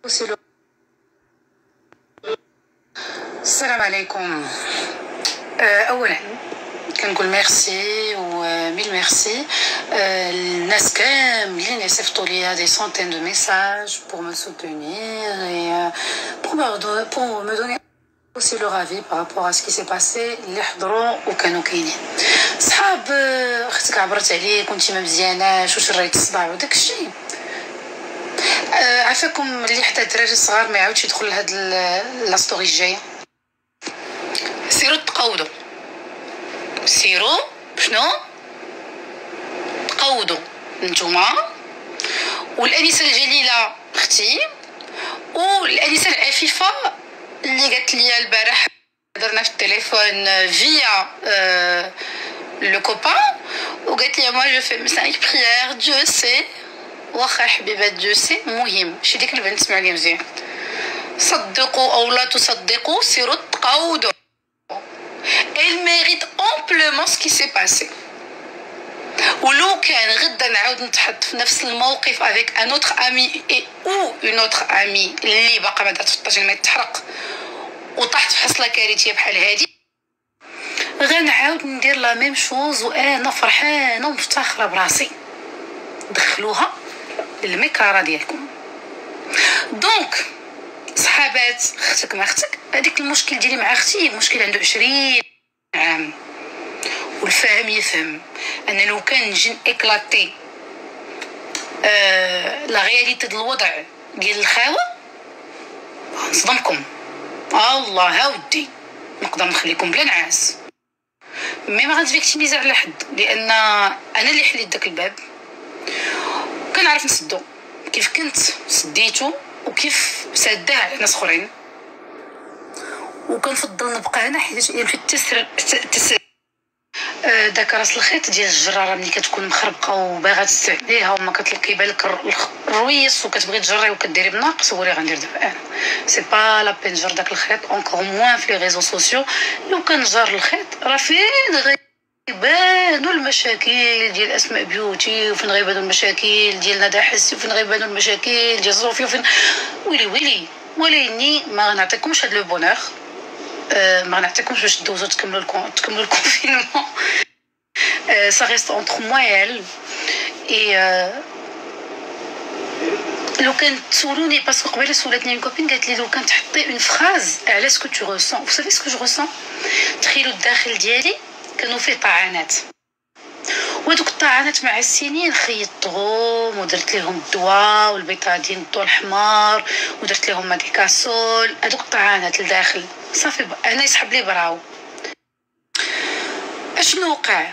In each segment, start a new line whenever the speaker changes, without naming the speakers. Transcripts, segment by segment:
السلام عليكم. اولا كنقول ميرسي وميل ميرسي الناس كاملين يصيفطوا ليا دي سونتين دو ميساج pour me soutenir et pour me donner aussi leur avis par rapport à ce qui s'est passé اللي حضروا وكانوا كاينين. صحاب اختك عبرت عليك وانتي ما مزياناش وشريت الصداع وداك الشيء. عافاكم اللي حتى الدراري الصغار ما يعاودش يدخل لهاد لا ستوري الجايه. سيروا تقودوا، سيروا شنو تقودوا نتوما والانسه الجليله اختي والانسه العفيفه اللي قالت لي البارح هضرنا في التليفون فيا لو كوبان وقالت لي moi je fais 5 prières Dieu sait. واخا حبيبات Dieu sait مهم شي ديك البنت سمعوا لي مزيان. صدقوا او لا تصدقوا سيروا تقودوا. Elle mérite amplement ce qui s'est passé. ولو كان غدا نعاود نتحط في نفس الموقف avec un autre ami et ou une autre amie اللي باقا ما دارت في الطاجين ما يتحرق وطاحت في حصله كارثيه بحال هادي غنعاود ندير لا ميم شوز وانا فرحانه ومفتخره براسي. دخلوها للميكاره ديالكم. دونك صحابات اختك ما اختك هذيك المشكل ديالي مع اختي مشكل عنده 20 عام والفاهم يفهم انا لو كان نجي اكلاتي لا رياليتي ديال الوضع ديال الخاوه نصدمكم. الله هاودي نقدر نخليكم بلا نعاس مي ما غنفيكتيميزا على حد لان انا اللي حليت داك الباب كنعرف نسدو كيف كنت سديتو وكيف ساداه على ناس اخرين وكنفضل نبقى هنا حيت يمشي التسر داك راس الخيط ديال الجراره ملي كتكون مخربقه وباغا تستعمليها وما كيبان لك الرويس وكتبغي تجري وكديري بناقص هو اللي غندير دابا انا سي با لا بين نجر داك الخيط اونكور موان في لي ريزو سوسيو. لو كان جار الخيط راه فين غيبانوا المشاكل ديال اسماء بيوتي وفين غيبانوا المشاكل ديال ندى حسي وفين غيبانوا المشاكل ديال صوفيا وفين ويلي وليني ما غنعطيكمش هاد لو بونور. ما غنعطيكمش باش تدوزو تكملوا الكونفينمون. ça reste entre moi et elle et لو كان تسولوني باسكو قبيله سولتني من كوبين قالت لي لو كان تحطي اون فراز على سكو تو ريسون vous savez ce que je ressens. تخيلوا الداخل ديالي كانوا فيه طعنات ودوك الطعنات مع السنين خيطتهم ودرت لهم الدواء والبيتادين الضوء الحمار ودرت لهم ميديكاسول. هذوك الطعنات لداخل صافي انا يسحب لي براو. اشنو وقع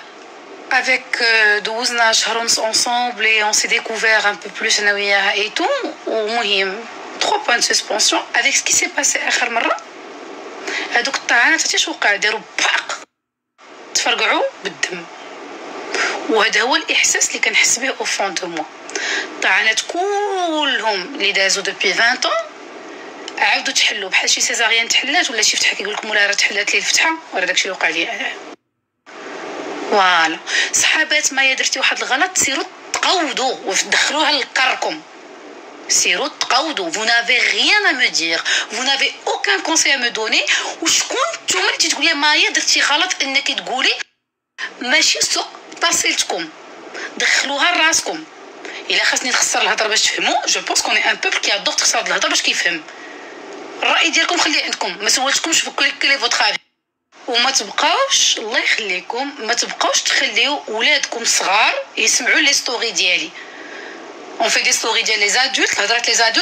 avec دوزنا شهر ونص ensemble et on s'est découvert un peu plus انا وياها et tout ومهم 3 points de suspension avec ce qui s'est passé اخر مره. هذوك الطعنات عرفتي وقع داروا باق تفرقعوا بالدم وهذا هو الاحساس اللي كنحس به او فون دو موا. الطعنات كلهم اللي دازوا دوبي 20 ans عاودوا تحلوا بحال شي سيزاريان تحلات ولا شي فتحه كيقول لكم ولا راه تحلات لي الفتحه وراه داكشي اللي وقع لي انا. فوالا صحابات ما درتي واحد الغلط سيروا تقودوا ودخلوها لكركم. سيروا تقودوا. vous n'avez rien à me dire, vous n'avez aucun conseil à me donner. وشكون نتوما اللي تقولي مايا درتي غلط انك تقولي ماشي سوق طاسيلتكم دخلوها لراسكم. الا خاصني نخسر الهضره باش تفهموا جو بونس كوني ان بوبل كي ادور تخسر الهضره باش كيفهم. الراي ديالكم خليه عندكم ما سولتكمش في كل فوتر افي وما تبقاوش الله يخليكم ما تبقاوش تخليو ولادكم الصغار يسمعوا لي ستوري ديالي. اون في دي ستوري ديال لي زادولت هضرات لي زادولت